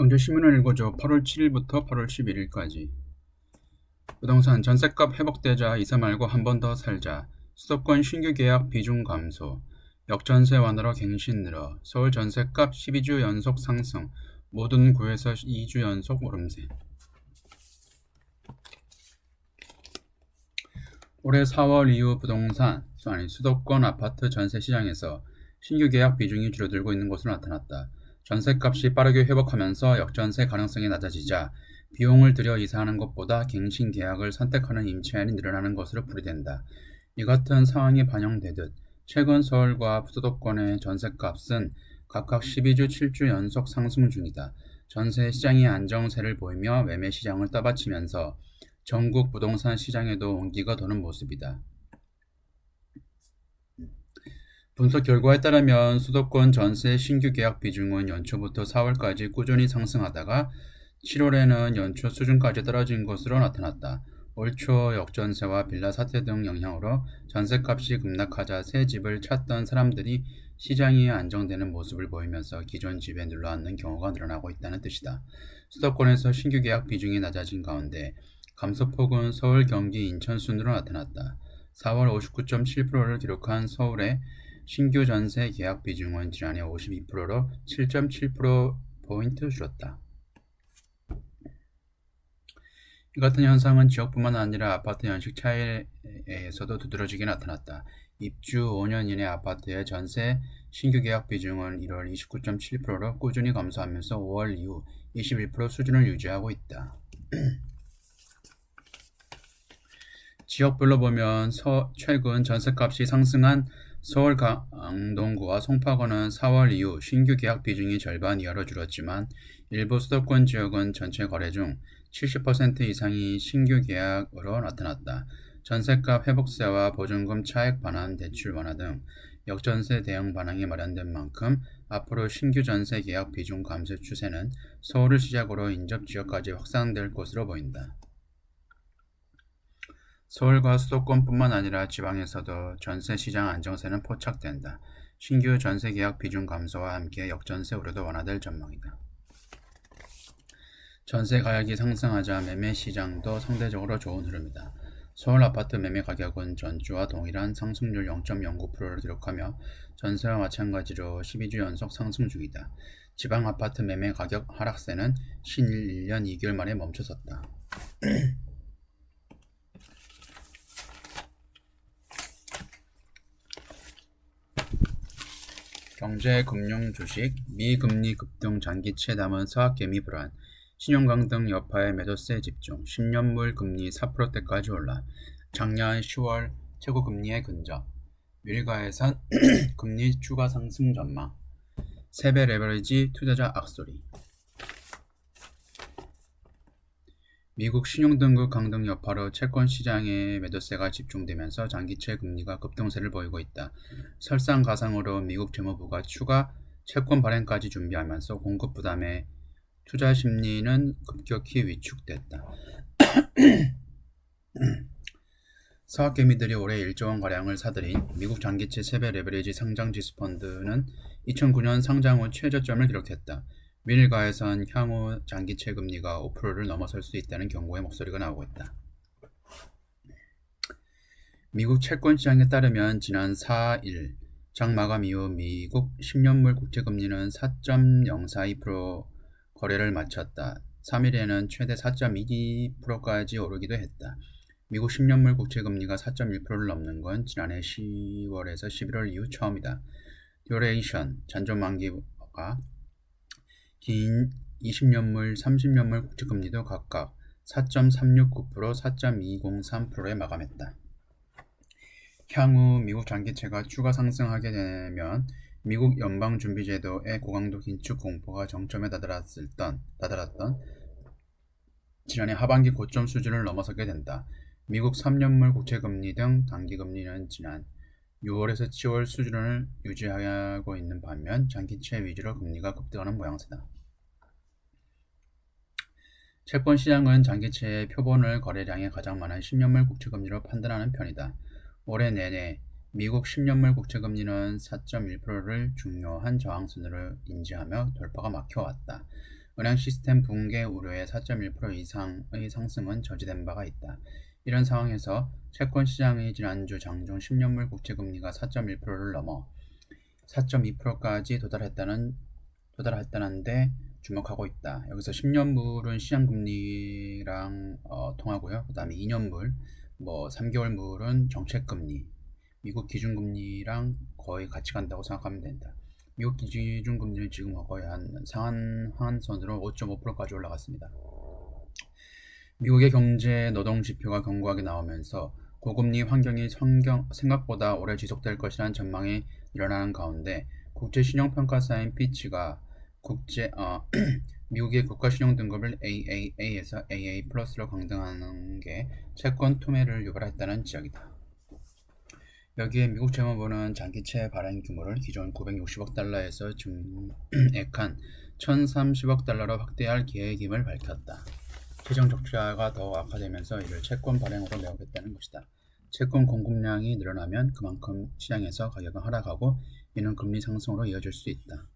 경제신문을 읽어줘. 8월 7일부터 8월 11일까지. 부동산 전셋값 회복되자 이사 말고 한 번 더 살자. 수도권 신규 계약 비중 감소. 역전세 완화로 갱신 늘어. 서울 전셋값 12주 연속 상승. 모든 구에서 2주 연속 오름세. 올해 4월 이후 수도권 아파트 전세 시장에서 신규 계약 비중이 줄어들고 있는 것으로 나타났다. 전셋값이 빠르게 회복하면서 역전세 가능성이 낮아지자 비용을 들여 이사하는 것보다 갱신 계약을 선택하는 임차인이 늘어나는 것으로 풀이된다. 이 같은 상황이 반영되듯 최근 서울과 수도권의 전셋값은 각각 12주, 7주 연속 상승 중이다. 전세 시장이 안정세를 보이며 매매 시장을 떠받치면서 전국 부동산 시장에도 온기가 도는 모습이다. 분석 결과에 따르면 수도권 전세 신규 계약 비중은 연초부터 4월까지 꾸준히 상승하다가 7월에는 연초 수준까지 떨어진 것으로 나타났다. 올 초 역전세와 빌라 사태 등 영향으로 전세값이 급락하자 새 집을 찾던 사람들이 시장이 안정되는 모습을 보이면서 기존 집에 눌러앉는 경우가 늘어나고 있다는 뜻이다. 수도권에서 신규 계약 비중이 낮아진 가운데 감소폭은 서울, 경기, 인천 순으로 나타났다. 4월 59.7%를 기록한 서울의 신규 전세 계약 비중은 지난해 52%로 7.7%포인트 줄었다. 이 같은 현상은 지역뿐만 아니라 아파트 연식 차이에서도 두드러지게 나타났다. 입주 5년 이내 아파트의 전세 신규 계약 비중은 1월 29.7%로 꾸준히 감소하면서 5월 이후 21% 수준을 유지하고 있다. 지역별로 보면 최근 전셋값이 상승한 서울 강동구와 송파구는 4월 이후 신규 계약 비중이 절반 이하로 줄었지만 일부 수도권 지역은 전체 거래 중 70% 이상이 신규 계약으로 나타났다. 전셋값 회복세와 보증금 차액 반환 대출 완화 등 역전세 대응 반응이 마련된 만큼 앞으로 신규 전세 계약 비중 감소 추세는 서울을 시작으로 인접 지역까지 확산될 것으로 보인다. 서울과 수도권뿐만 아니라 지방에서도 전세 시장 안정세는 포착된다. 신규 전세 계약 비중 감소와 함께 역전세 우려도 완화될 전망이다. 전세 가격이 상승하자 매매 시장도 상대적으로 좋은 흐름이다. 서울 아파트 매매 가격은 전주와 동일한 상승률 0.09%를 기록하며 전세와 마찬가지로 12주 연속 상승 중이다. 지방 아파트 매매 가격 하락세는 1년 2개월 만에 멈춰섰다. 경제, 금융, 주식, 미금리 급등 장기채 담은 서학개미 불안, 신용 강등 여파에 매도세 집중, 10년물 금리 4%대까지 올라, 작년 10월 최고금리에 근접, 밀가에선 금리 추가 상승 전망, 세배 레버리지 투자자 악소리. 미국 신용등급 강등 여파로 채권 시장에 매도세가 집중되면서 장기채 금리가 급등세를 보이고 있다. 설상가상으로 미국 재무부가 추가 채권 발행까지 준비하면서 공급 부담에 투자 심리는 급격히 위축됐다. 서학개미들이 올해 1조 원가량을 사들인 미국 장기채 세배 레버리지 상장지수 펀드는 2009년 상장 후 최저점을 기록했다. 밀가에선 향후 장기채 금리가 5%를 넘어설 수 있다는 경고의 목소리가 나오고 있다. 미국 채권 시장에 따르면 지난 4일 장 마감 이후 미국 10년물 국채금리는 4.042% 거래를 마쳤다. 3일에는 최대 4.22%까지 오르기도 했다. 미국 10년물 국채금리가 4.1%를 넘는 건 지난해 10월에서 11월 이후 처음이다. 듀레이션, 잔존 만기가 긴 20년물, 30년물 국채금리도 각각 4.369%, 4.203%에 마감했다. 향후 미국 장기채가 추가 상승하게 되면 미국 연방준비제도의 고강도 긴축 공포가 정점에 다다랐던 지난해 하반기 고점 수준을 넘어서게 된다. 미국 3년물 국채금리 등 단기금리는 지난 6월에서 7월 수준을 유지하고 있는 반면 장기채 위주로 금리가 급등하는 모양새다. 채권 시장은 장기채의 표본을 거래량이 가장 많은 10년물 국채금리로 판단하는 편이다. 올해 내내 미국 10년물 국채금리는 4.1%를 중요한 저항선으로 인지하며 돌파가 막혀왔다. 은행 시스템 붕괴 우려의 4.1% 이상의 상승은 저지된 바가 있다. 이런 상황에서 채권 시장의 지난주 장중 10년물 국채금리가 4.1%를 넘어 4.2%까지 도달했다는데 주목하고 있다. 여기서 10년물은 시장금리랑 통하고요. 그 다음에 2년물, 3개월물은 정책금리, 미국 기준금리랑 거의 같이 간다고 생각하면 된다. 미국 기준금리는 지금 거의 한 상한선으로 5.5%까지 올라갔습니다. 미국의 경제 노동 지표가 견고하게 나오면서 고금리 환경이 생각보다 오래 지속될 것이라는 전망이 일어나는 가운데 국제신용평가사인 피치가 미국의 국가신용 등급을 AAA에서 AA 플러스로 강등하는 게 채권 투매를 유발했다는 지적이다. 여기에 미국 재무부는 장기채 발행 규모를 기존 960억 달러에서 증액한 1030억 달러로 확대할 계획임을 밝혔다. 재정 적자가 더 악화되면서 이를 채권 발행으로 메우겠다는 것이다. 채권 공급량이 늘어나면 그만큼 시장에서 가격은 하락하고 이는 금리 상승으로 이어질 수 있다.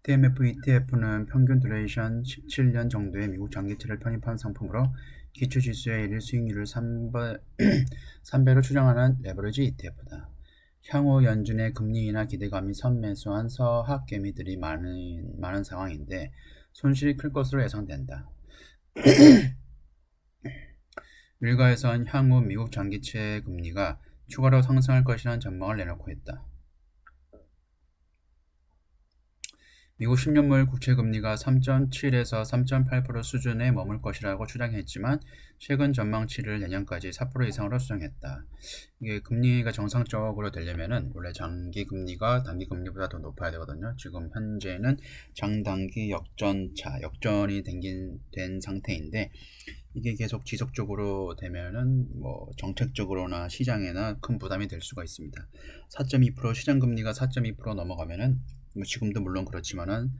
TMF ETF는 평균 듀레이션 17년 정도의 미국 장기채를 편입한 상품으로 기초지수의 일일 수익률을 3배로 추정하는 레버리지 ETF다. 향후 연준의 금리 인하 기대감이 선매수한 서학 개미들이 많은 상황인데 손실이 클 것으로 예상된다. 일가에선 향후 미국 장기채 금리가 추가로 상승할 것이라는 전망을 내놓고 있다. 미국 10년물 국채금리가 3.7에서 3.8% 수준에 머물 것이라고 추정했지만 최근 전망치를 내년까지 4% 이상으로 수정했다. 이게 금리가 정상적으로 되려면은 원래 장기 금리가 단기 금리보다 더 높아야 되거든요. 지금 현재는 장단기 역전이 된 상태인데 이게 계속 지속적으로 되면은 정책적으로나 시장에나 큰 부담이 될 수가 있습니다. 4.2% 시장 금리가 4.2% 넘어가면은 지금도 물론 그렇지만은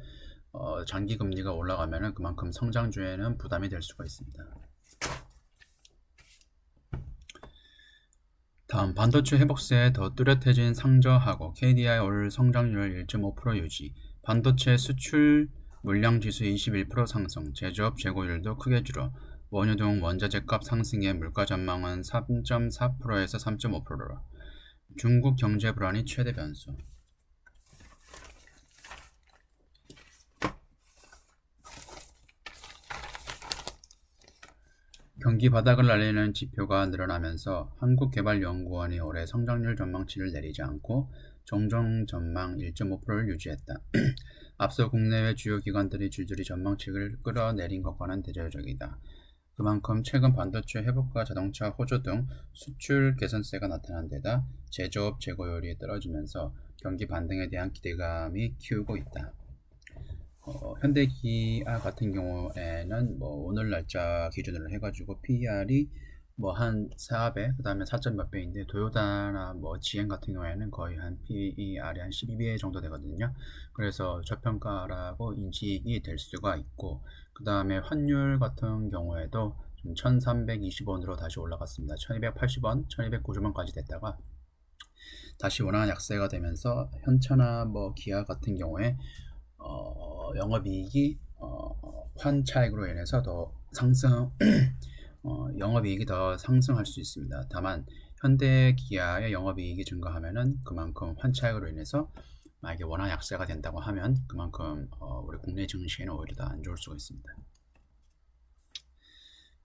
장기 금리가 올라가면은 그만큼 성장주에는 부담이 될 수가 있습니다. 다음 반도체 회복세에 더 뚜렷해진 상저하고 KDI 올 성장률 1.5% 유지, 반도체 수출 물량 지수 21% 상승, 제조업 재고율도 크게 줄어 원유 등 원자재값 상승에 물가 전망은 3.4%에서 3.5%로 중국 경제 불안이 최대 변수. 경기 바닥을 알리는 지표가 늘어나면서 한국개발연구원이 올해 성장률 전망치를 내리지 않고 정정 전망 1.5%를 유지했다. 앞서 국내외 주요 기관들이 줄줄이 전망치를 끌어내린 것과는 대조적이다. 그만큼 최근 반도체 회복과 자동차 호조 등 수출 개선세가 나타난 데다 제조업 재고율이 떨어지면서 경기 반등에 대한 기대감이 키우고 있다. 현대기아 같은 경우에는 오늘 날짜 기준으로 해가지고 PER이 한 4배, 그 다음에 4점 몇 배인데 도요타나 GM 같은 경우에는 거의 한 PER이 한 12배 정도 되거든요. 그래서 저평가라고 인식이 될 수가 있고, 그 다음에 환율 같은 경우에도 1320원으로 다시 올라갔습니다. 1280원, 1290원까지 됐다가 다시 원화 약세가 되면서 현차나 기아 같은 경우에 영업이익이 환 차익으로 인해서 더 상승 영업이익이 더 상승할 수 있습니다. 다만 현대 기아의 영업이익이 증가하면은 그만큼 환 차익으로 인해서 만약에 원화 약세가 된다고 하면 그만큼 우리 국내 증시에는 오히려 더 안 좋을 수가 있습니다.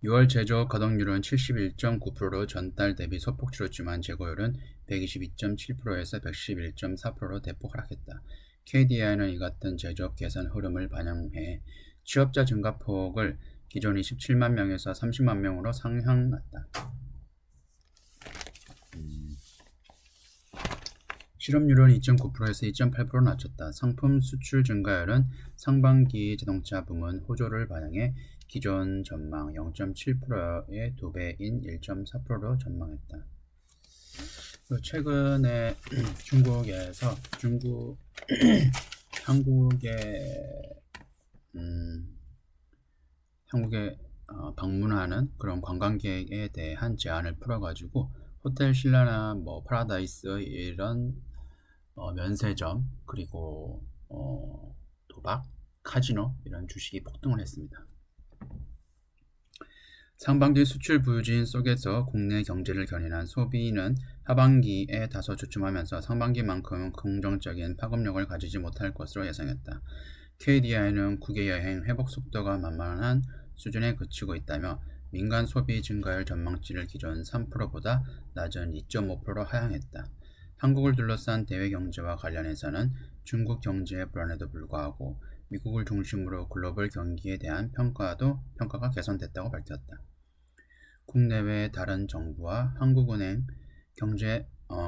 6월 제조업 가동률은 71.9%로 전달 대비 소폭 줄었지만 재고율은 122.7%에서 111.4%로 대폭 하락했다. KDI는 이 같은 제조업 개선 흐름을 반영해 취업자 증가폭을 기존 27만 명에서 30만 명으로 상향했다. 실업률은 2.9%에서 2.8% 낮췄다. 상품 수출 증가율은 상반기 자동차 부문 호조를 반영해 기존 전망 0.7%의 2배인 1.4%로 전망했다. 최근에 한국에 방문하는 그런 관광객에 대한 제한을 풀어가지고 호텔 신라나 파라다이스 이런 면세점 그리고 도박, 카지노 이런 주식이 폭등을 했습니다. 상반기 수출 부진 속에서 국내 경제를 견인한 소비는 하반기에 다소 주춤하면서 상반기만큼 긍정적인 파급력을 가지지 못할 것으로 예상했다. KDI는 국외 여행 회복 속도가 만만한 수준에 그치고 있다며 민간 소비 증가율 전망치를 기존 3%보다 낮은 2.5%로 하향했다. 한국을 둘러싼 대외 경제와 관련해서는 중국 경제의 불안에도 불구하고 미국을 중심으로 글로벌 경기에 대한 평가가 개선됐다고 밝혔다. 국내외 다른 정부와 한국은행,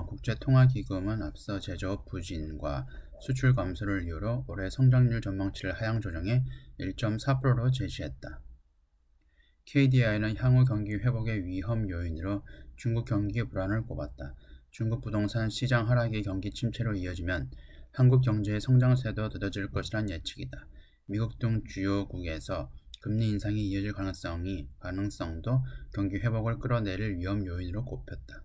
국제통화기금은 앞서 제조업 부진과 수출 감소를 이유로 올해 성장률 전망치를 하향 조정해 1.4%로 제시했다. KDI는 향후 경기 회복의 위험 요인으로 중국 경기 불안을 꼽았다. 중국 부동산 시장 하락이 경기 침체로 이어지면 한국 경제의 성장세도 더뎌질 것이란 예측이다. 미국 등 주요국에서 금리 인상이 이어질 가능성도 경기 회복을 끌어내릴 위험 요인으로 꼽혔다.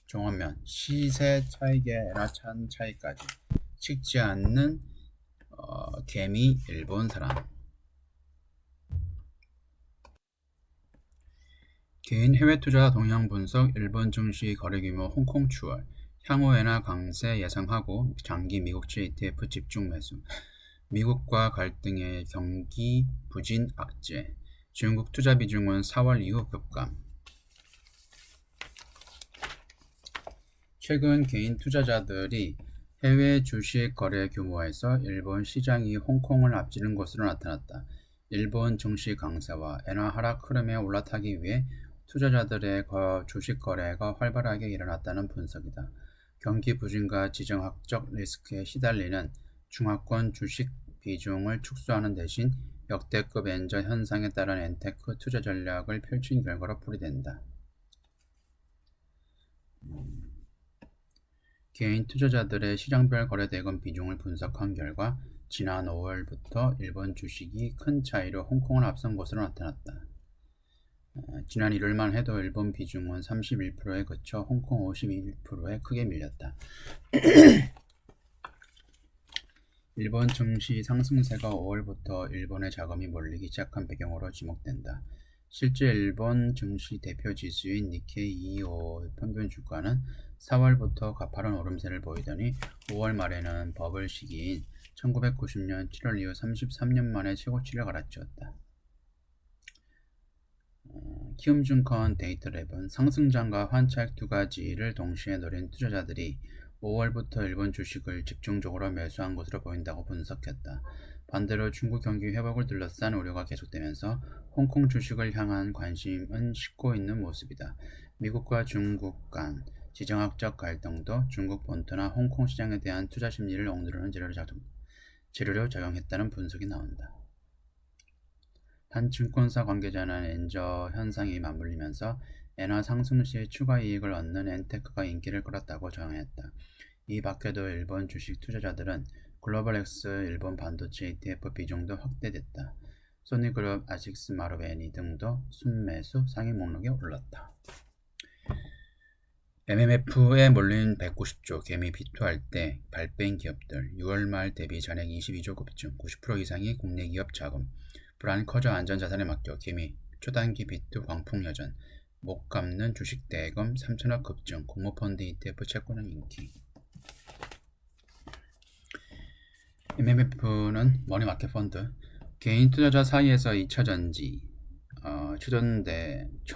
종합면 시세 차익의 엔화찬 차이까지 식지 않는 개미 일본 사람. 개인 해외 투자 동향 분석. 일본 증시 거래 규모 홍콩 추월. 향후 엔화 강세 예상하고 장기 미국채 ETF 집중 매수. 미국과 갈등의 경기 부진 악재. 중국 투자 비중은 4월 이후 급감. 최근 개인 투자자들이 해외 주식 거래 규모에서 일본 시장이 홍콩을 앞지른 것으로 나타났다. 일본 증시 강세와 엔화 하락 흐름에 올라타기 위해 투자자들의 주식 거래가 활발하게 일어났다는 분석이다. 경기 부진과 지정학적 리스크에 시달리는 중하권 주식 비중을 축소하는 대신 역대급 엔저 현상에 따른 엔테크 투자 전략을 펼친 결과로 풀이된다. 개인 투자자들의 시장별 거래대금 비중을 분석한 결과 지난 5월부터 일본 주식이 큰 차이로 홍콩을 앞선 것으로 나타났다. 지난 1월만 해도 일본 비중은 31%에 그쳐 홍콩 51%에 크게 밀렸다. 일본 증시 상승세가 5월부터 일본의 자금이 몰리기 시작한 배경으로 지목된다. 실제 일본 증시 대표 지수인 니케이 225 평균 주가는 4월부터 가파른 오름세를 보이더니 5월 말에는 버블 시기인 1990년 7월 이후 33년 만에 최고치를 갈아치웠다. 키움증권 데이터랩은 상승장과 환차익 두 가지를 동시에 노린 투자자들이 5월부터 일본 주식을 집중적으로 매수한 것으로 보인다고 분석했다. 반대로 중국 경기 회복을 둘러싼 우려가 계속되면서 홍콩 주식을 향한 관심은 식고 있는 모습이다. 미국과 중국 간 지정학적 갈등도 중국 본토나 홍콩 시장에 대한 투자 심리를 억누르는 재료로 작용했다는 분석이 나온다. 한 증권사 관계자는 엔저 현상이 맞물리면서 엔화 상승 시 추가 이익을 얻는 엔테크가 인기를 끌었다고 정했다. 이 밖에도 일본 주식 투자자들은 글로벌X 일본 반도체 ETF 비중도 확대됐다. 소니그룹, 아식스, 마루베니 등도 순매수 상위 목록에 올랐다. MMF에 몰린 190조 개미 비투할 때 발뺀 기업들. 6월 말 대비 잔액 22조 급증, 90% 이상이 국내 기업 자금. 불안 커져 안전자산에 맡겨 개미, 초단기 비투 광풍여전, 못 갚는 주식 대금 3천억 급증, 공모펀드 ETF 채권은 인기. MMF는 머니마켓 펀드, 개인 투자자 사이에서 2차전지,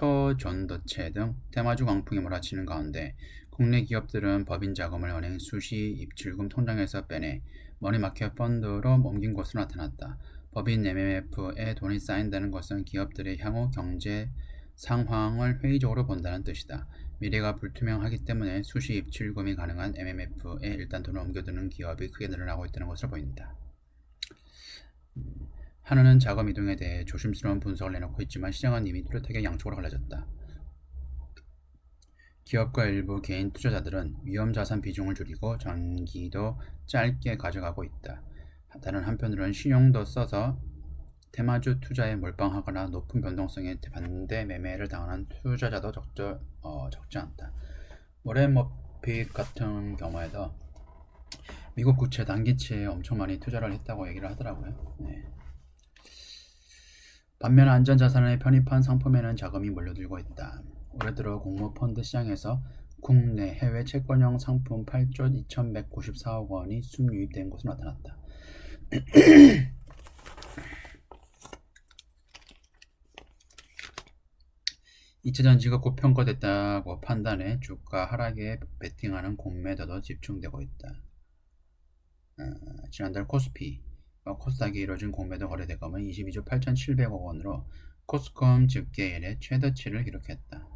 초전도체 등 테마주 광풍이 몰아치는 가운데 국내 기업들은 법인 자금을 은행 수시 입출금 통장에서 빼내 머니마켓 펀드로 옮긴 것으로 나타났다. 법인 MMF에 돈이 쌓인다는 것은 기업들의 향후 경제 상황을 회의적으로 본다는 뜻이다. 미래가 불투명하기 때문에 수시 입출금이 가능한 MMF에 일단 돈을 옮겨두는 기업이 크게 늘어나고 있다는 것으로 보인다. 한은은 자금 이동에 대해 조심스러운 분석을 내놓고 있지만 시장은 이미 뚜렷하게 양쪽으로 갈라졌다. 기업과 일부 개인 투자자들은 위험자산 비중을 줄이고 장기도 짧게 가져가고 있다. 다른 한편으로는 신용도 써서 테마주 투자에 몰빵하거나 높은 변동성에 반대 매매를 당하는 투자자도 적지 않다. 워렌 빅 같은 경우에도 미국 국채 단기채에 엄청 많이 투자를 했다고 얘기를 하더라고요. 네. 반면 안전자산에 편입한 상품에는 자금이 몰려들고 있다. 올해 들어 공모펀드 시장에서 국내 해외 채권형 상품 8조 2194억 원이 순유입된 것으로 나타났다. 이차전지가 고평가됐다고 판단해 주가 하락에 베팅하는 공매도도 집중되고 있다. 지난달 코스닥이 이뤄진 공매도 거래 대금은 22조 8,700억 원으로 코스컴 집계일에 최대치를 기록했다.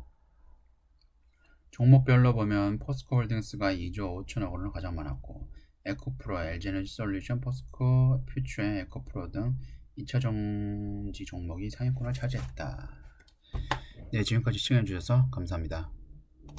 종목별로 보면 포스코홀딩스가 2조 5천억 원으로 가장 많았고 에코프로, LG에너지솔루션, 포스코, 퓨처, 에코프로 등 2차전지 종목이 상위권을 차지했다. 네, 지금까지 시청해주셔서 감사합니다.